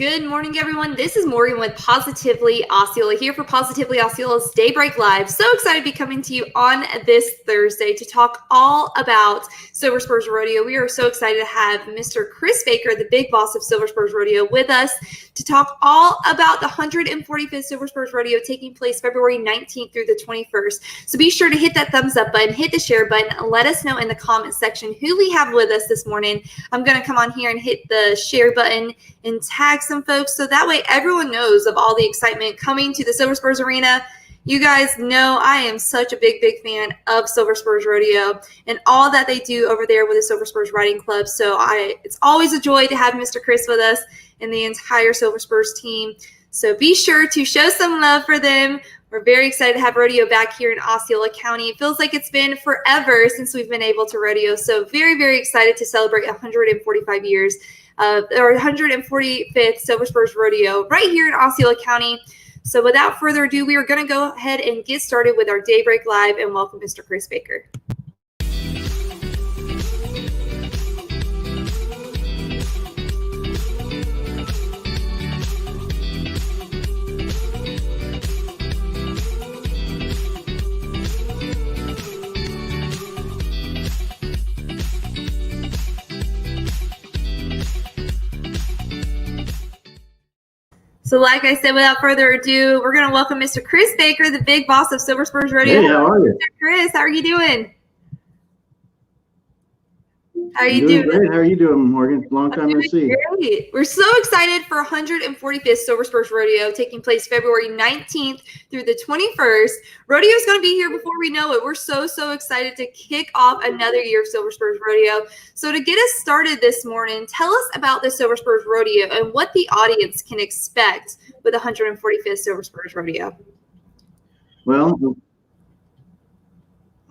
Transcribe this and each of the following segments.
Good morning, everyone. This is Morgan with Positively Osceola here for Positively Osceola's Daybreak Live. So excited to be coming to you on this Thursday to talk all about Silver Spurs Rodeo. We are so excited to have Mr. Chris Baker, the big boss of Silver Spurs Rodeo, with us to talk all about the 145th Silver Spurs Rodeo taking place February 19th through the 21st. So be sure to hit that thumbs up button, hit the share button, and let us know in the comment section who we have with us this morning. I'm going to come on here and hit the share button and tag some folks so that way everyone knows of all the excitement coming to the Silver Spurs Arena. You guys know I am such a big fan of Silver Spurs Rodeo and all that they do over there with the Silver Spurs Riding Club. So it's always a joy to have Mr. Chris with us and the entire Silver Spurs team. So be sure to show some love for them. We're very excited to have rodeo back here in Osceola County. It feels like it's been forever since we've been able to rodeo. So very excited to celebrate 145 years of our 145th Silver Spurs Rodeo right here in Osceola County. So without further ado, we are going to go ahead and get started with our Daybreak Live and welcome Mr. Chris Baker. So like I said, without further ado, we're going to welcome Mr. Chris Baker, the big boss of Silver Spurs Rodeo. Hey, how are you? Mr. Chris, how are you doing? How are you doing? Great. How are you doing, Morgan? Long time no see. Great. We're so excited for 145th Silver Spurs Rodeo taking place February 19th through the 21st. Rodeo is going to be here before we know it. We're so excited to kick off another year of Silver Spurs Rodeo. So to get us started this morning, tell us about the Silver Spurs Rodeo and what the audience can expect with 145th Silver Spurs Rodeo.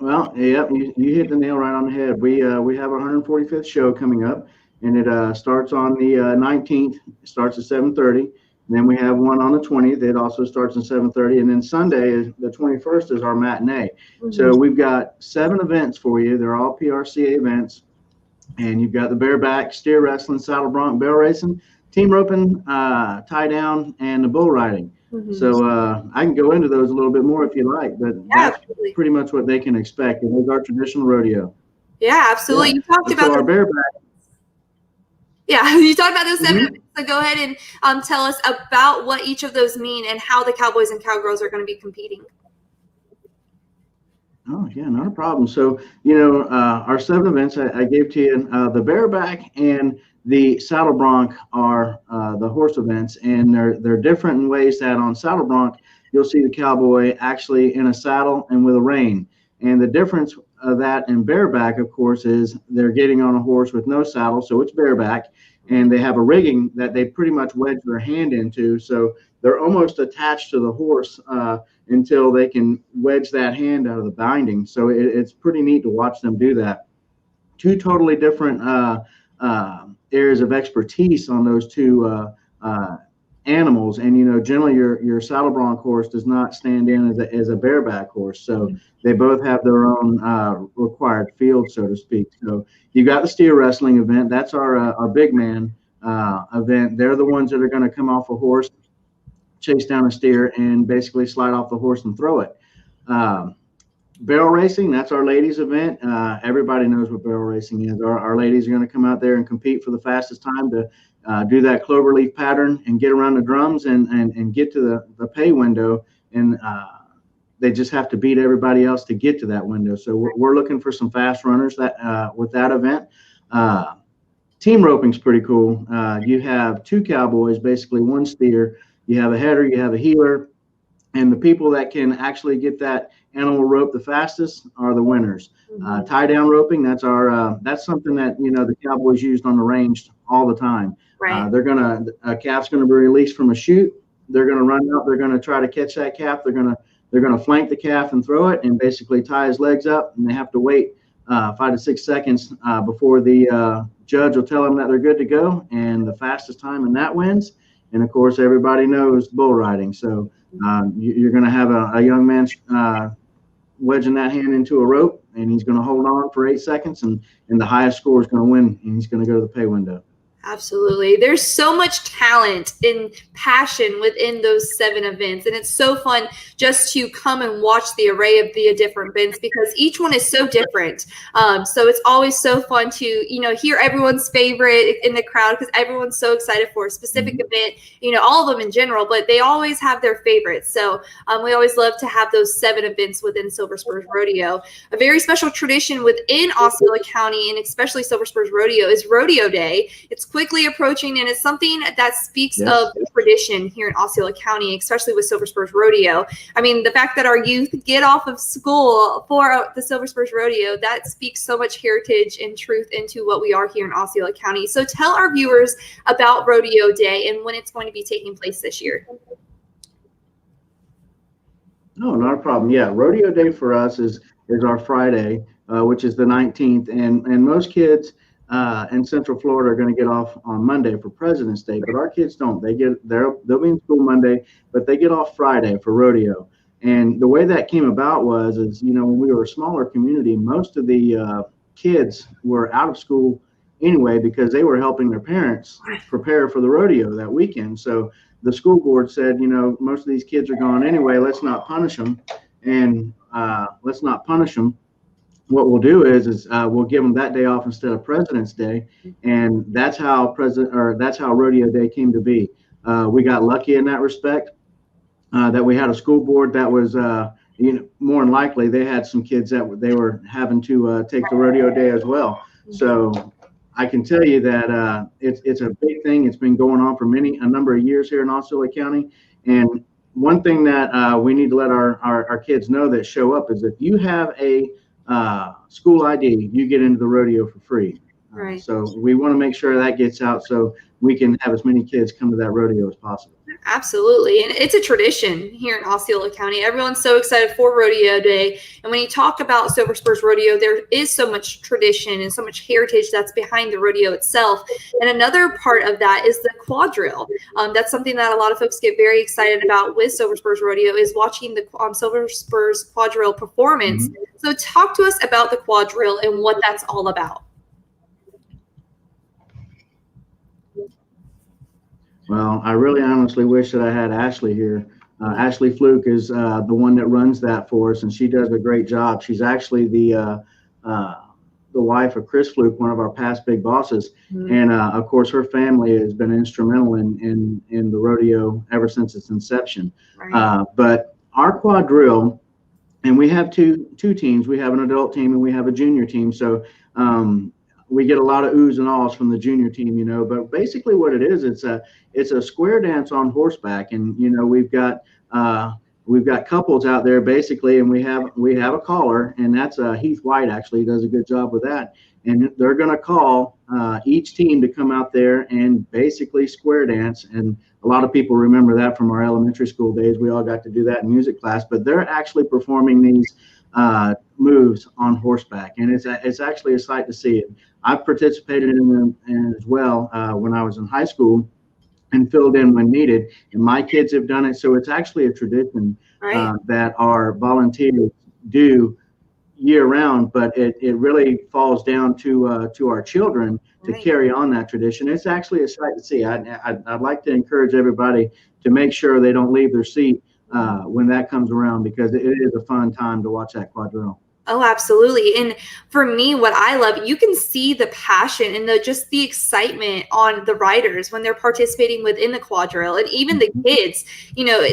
Well, yeah, you hit the nail right on the head. We have our 145th show coming up, and it starts on the 19th. It starts at 7:30. And then we have one on the 20th. It also starts at 7:30. And then Sunday, the 21st, is our matinee. Mm-hmm. So we've got 7 events for you. They're all PRCA events. And you've got the bareback, steer wrestling, saddle bronc, barrel racing, team roping, tie down, and the bull riding. Mm-hmm. So I can go into those a little bit more if you like, but that's pretty much what they can expect. It is our traditional rodeo. Yeah, absolutely. Yeah. You talked about our bareback. Yeah, you talked about those 7 events. So go ahead and tell us about what each of those mean and how the Cowboys and Cowgirls are going to be competing. Oh, yeah, not a problem. So, our 7 events I gave to you, the bareback and the saddle bronc are the horse events, and they're different in ways that on saddle bronc, you'll see the cowboy actually in a saddle and with a rein. And the difference of that in bareback, of course, is they're getting on a horse with no saddle, so it's bareback, and they have a rigging that they pretty much wedge their hand into, so they're almost attached to the horse until they can wedge that hand out of the binding. So it's pretty neat to watch them do that. 2 totally different areas of expertise on those 2 animals, and generally your saddle bronc horse does not stand in as a bareback horse, so they both have their own required field, so to speak. So you got the steer wrestling event. That's our big man event. They're the ones that are going to come off a horse, chase down a steer, and basically slide off the horse and throw it. Barrel racing, that's our ladies event. Everybody knows what barrel racing is. Our ladies are going to come out there and compete for the fastest time to do that cloverleaf pattern and get around the drums and get to the pay window. And they just have to beat everybody else to get to that window. So we're looking for some fast runners with that event. Team roping's pretty cool. You have 2 cowboys, basically 1 steer. You have a header, you have a heeler, and the people that can actually get that animal rope the fastest are the winners. Mm-hmm. Tie down roping, that's something that the cowboys used on the range all the time. Right. A calf's gonna be released from a chute. They're gonna run up. They're gonna try to catch that calf. They're gonna flank the calf and throw it, and basically tie his legs up. And they have to wait 5 to 6 seconds before the judge will tell them that they're good to go. And the fastest time in that wins. And of course, everybody knows bull riding. So you're going to have a young man wedging that hand into a rope, and he's going to hold on for 8 seconds, and the highest score is going to win, and he's going to go to the pay window. Absolutely. There's so much talent and passion within those 7 events. And it's so fun just to come and watch the array of the different events because each one is so different. So it's always so fun to, hear everyone's favorite in the crowd because everyone's so excited for a specific event, all of them in general, but they always have their favorites. So we always love to have those 7 events within Silver Spurs Rodeo. A very special tradition within Osceola County and especially Silver Spurs Rodeo is Rodeo Day. It's quickly approaching, and it's something that speaks of tradition here in Osceola County, especially with Silver Spurs Rodeo. I mean, the fact that our youth get off of school for the Silver Spurs Rodeo, that speaks so much heritage and truth into what we are here in Osceola County. So tell our viewers about Rodeo Day and when it's going to be taking place this year. No, not a problem. Yeah, Rodeo Day for us is our Friday, which is the 19th, and most kids in Central Florida are going to get off on Monday for President's Day, but our kids don't. They'll be in school Monday, but they get off Friday for rodeo. And the way that came about is when we were a smaller community, most of the kids were out of school anyway because they were helping their parents prepare for the rodeo that weekend. So the school board said, most of these kids are gone anyway. Let's not punish them, and let's not punish them. What we'll do is we'll give them that day off instead of President's Day, and that's how Rodeo Day came to be. We got lucky in that respect that we had a school board that was more than likely they had some kids that they were having to take the Rodeo Day as well. So I can tell you that it's a big thing. It's been going on for a number of years here in Osceola County, and one thing that we need to let our kids know that show up is if you have a school ID, you get into the rodeo for free. Right. So we want to make sure that gets out so we can have as many kids come to that rodeo as possible. Absolutely. And it's a tradition here in Osceola County. Everyone's so excited for Rodeo Day. And when you talk about Silver Spurs Rodeo, there is so much tradition and so much heritage that's behind the rodeo itself. And another part of that is the Quadrille. That's something that a lot of folks get very excited about with Silver Spurs Rodeo is watching the Silver Spurs Quadrille performance. So talk to us about the Quadrille and what that's all about. Well, I really honestly wish that I had Ashley here. Ashley Fluke is the one that runs that for us, and she does a great job. She's actually the wife of Chris Fluke, one of our past big bosses. And of course, her family has been instrumental in the rodeo ever since its inception. Right. But our Quadrille, and we have two teams. We have an adult team and we have a junior team. So we get a lot of oohs and ahs from the junior team, but basically what it is, it's a square dance on horseback. And, we've got couples out there basically, and we have a caller, and that's Heath White. Actually, he does a good job with that. And they're going to call each team to come out there and basically square dance. And a lot of people remember that from our elementary school days. We all got to do that in music class, but they're actually performing these moves on horseback, and it's actually a sight to see it. I've participated in them as well when I was in high school and filled in when needed, and my kids have done it. So it's actually a tradition that our volunteers do year round, but it really falls down to our children to carry on that tradition. It's actually a sight to see. I'd like to encourage everybody to make sure they don't leave their seat when that comes around, because it is a fun time to watch that Quadrille. Oh, absolutely. And for me, what I love, you can see the passion and just the excitement on the riders when they're participating within the Quadrille, and even the kids,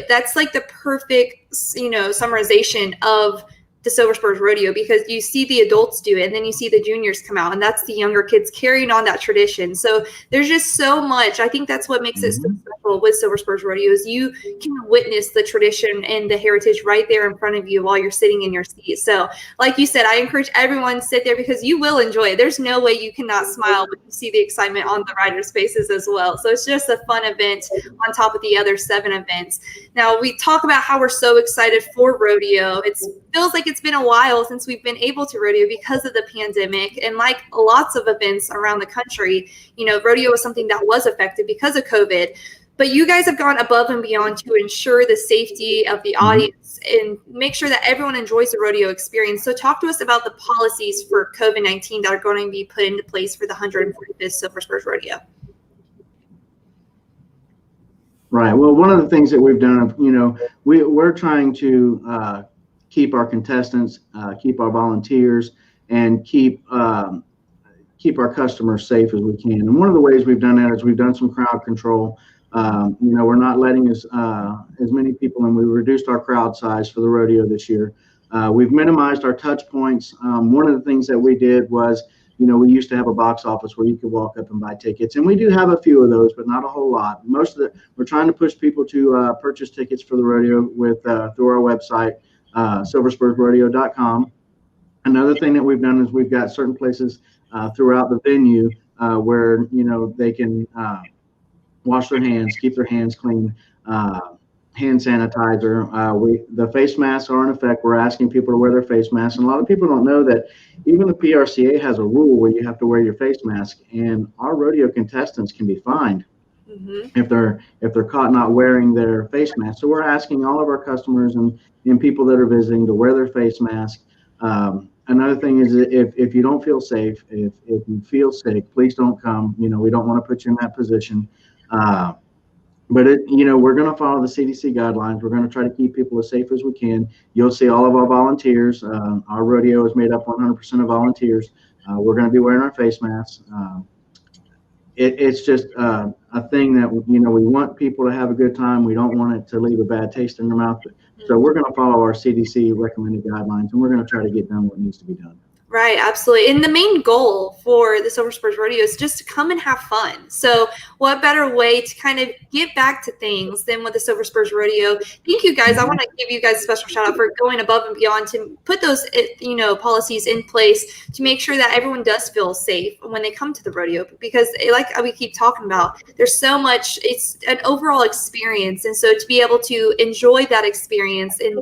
that's like the perfect, summarization of the Silver Spurs Rodeo, because you see the adults do it and then you see the juniors come out, and that's the younger kids carrying on that tradition. So there's just so much. I think that's what makes it so special with Silver Spurs Rodeo is you can witness the tradition and the heritage right there in front of you while you're sitting in your seat. So like you said, I encourage everyone to sit there because you will enjoy it. There's no way you cannot smile when you see the excitement on the riders' faces as well. So it's just a fun event on top of the other 7 events. Now we talk about how we're so excited for rodeo. It feels like it's been a while since we've been able to rodeo because of the pandemic, and like lots of events around the country, rodeo was something that was affected because of COVID. But you guys have gone above and beyond to ensure the safety of the audience and make sure that everyone enjoys the rodeo experience. So talk to us about the policies for COVID-19 that are going to be put into place for the 145th Silver Spurs Rodeo. Right. Well, one of the things that we've done, we're trying to keep our contestants, keep our volunteers, and keep our customers safe as we can. And one of the ways we've done that is we've done some crowd control. We're not letting as many people in. We reduced our crowd size for the rodeo this year. We've minimized our touch points. One of the things that we did was, we used to have a box office where you could walk up and buy tickets, and we do have a few of those, but not a whole lot. We're trying to push people to purchase tickets for the rodeo through our website, silverspursrodeo.com. Another thing that we've done is we've got certain places throughout the venue where they can wash their hands, keep their hands clean, hand sanitizer. The face masks are in effect. We're asking people to wear their face masks, and a lot of people don't know that even the PRCA has a rule where you have to wear your face mask, and our rodeo contestants can be fined if they're caught not wearing their face mask. So we're asking all of our customers and people that are visiting to wear their face mask. Another thing is if you don't feel safe, if you feel sick, please don't come. We don't want to put you in that position. But we're going to follow the CDC guidelines. We're going to try to keep people as safe as we can. You'll see all of our volunteers. Our rodeo is made up 100% of volunteers. We're going to be wearing our face masks. It's just a thing that we want people to have a good time. We don't want it to leave a bad taste in their mouth. So we're going to follow our CDC recommended guidelines, and we're going to try to get done what needs to be done. Right, absolutely. And the main goal for the Silver Spurs Rodeo is just to come and have fun. So what better way to kind of get back to things than with the Silver Spurs Rodeo? Thank you guys. I want to give you guys a special shout out for going above and beyond to put those, policies in place to make sure that everyone does feel safe when they come to the rodeo, because like we keep talking about, there's so much, it's an overall experience. And so to be able to enjoy that experience and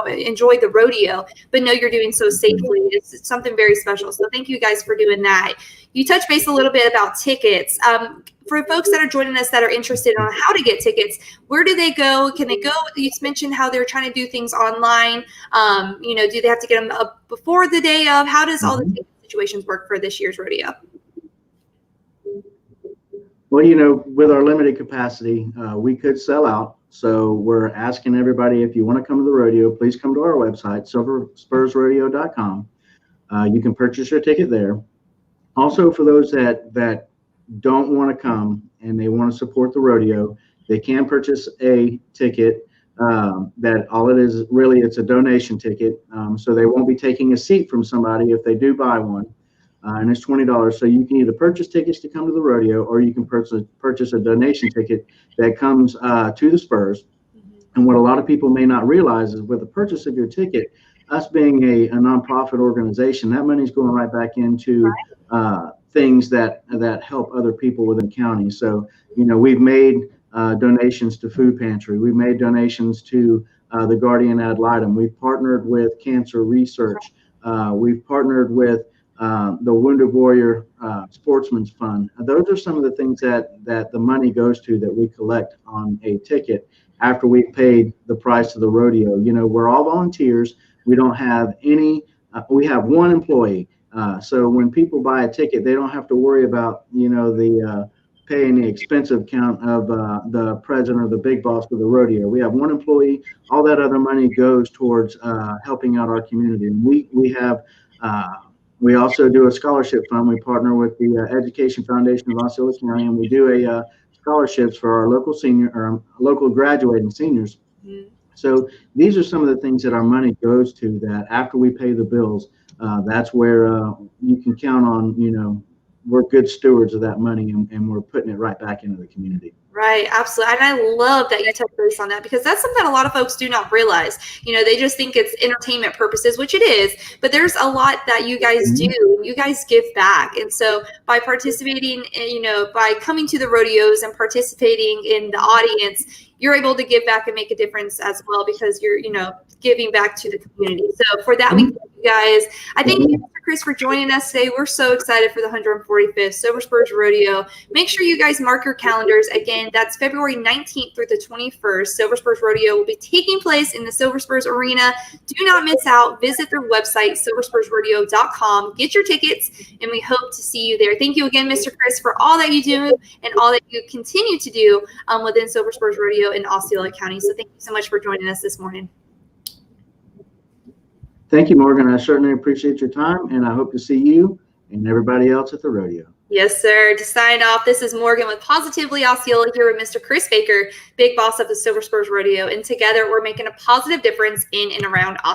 enjoy the rodeo, but know you're doing so safely, it's something very special. So thank you guys for doing that. You touched base a little bit about tickets. For folks that are joining us that are interested on how to get tickets, where do they go? Can they go? You mentioned how they're trying to do things online. Do they have to get them up before the day of? How does all the ticket situations work for this year's rodeo? Well, with our limited capacity, we could sell out. So we're asking everybody, if you want to come to the rodeo, please come to our website, silverspursrodeo.com. You can purchase your ticket there. Also, for those that don't want to come and they want to support the rodeo, they can purchase a ticket that all it is really, it's a donation ticket. So they won't be taking a seat from somebody if they do buy one. And it's $20. So you can either purchase tickets to come to the rodeo, or you can purchase a donation ticket that comes to the Spurs. And what a lot of people may not realize is with the purchase of your ticket, us being a nonprofit organization, that money's going right back into things that help other people within the county. So, we've made donations to Food Pantry. We've made donations to the Guardian Ad Litem. We've partnered with Cancer Research. We've partnered with the Wounded Warrior Sportsman's Fund. Those are some of the things that the money goes to that we collect on a ticket after we've paid the price of the rodeo. We're all volunteers. We don't have any, we have one employee. So when people buy a ticket, they don't have to worry about, paying the expensive count of the president or the big boss of the rodeo. We have one employee. All that other money goes towards helping out our community. And we also do a scholarship fund. We partner with the Education Foundation of Osceola County, and we do a scholarships for our local graduating seniors. So these are some of the things that our money goes to, that after we pay the bills, that's where you can count on, we're good stewards of that money, and we're putting it right back into the community. Right, absolutely. And I love that you touch base on that, because that's something a lot of folks do not realize. They just think it's entertainment purposes, which it is, but there's a lot that you guys do. You guys give back. And so by participating, by coming to the rodeos and participating in the audience, you're able to give back and make a difference as well because you're, giving back to the community. So for that, we thank you guys. I thank you, Mr. Chris, for joining us today. We're so excited for the 145th Silver Spurs Rodeo. Make sure you guys mark your calendars. Again, that's February 19th through the 21st. Silver Spurs Rodeo will be taking place in the Silver Spurs Arena. Do not miss out. Visit their website, silverspursrodeo.com. Get your tickets, and we hope to see you there. Thank you again, Mr. Chris, for all that you do and all that you continue to do within Silver Spurs Rodeo in Osceola County. So thank you so much for joining us this morning. Thank you, Morgan. I certainly appreciate your time, and I hope to see you and everybody else at the rodeo. Yes, sir. To sign off, this is Morgan with Positively Osceola here with Mr. Chris Baker, big boss of the Silver Spurs Rodeo, and together we're making a positive difference in and around Osceola.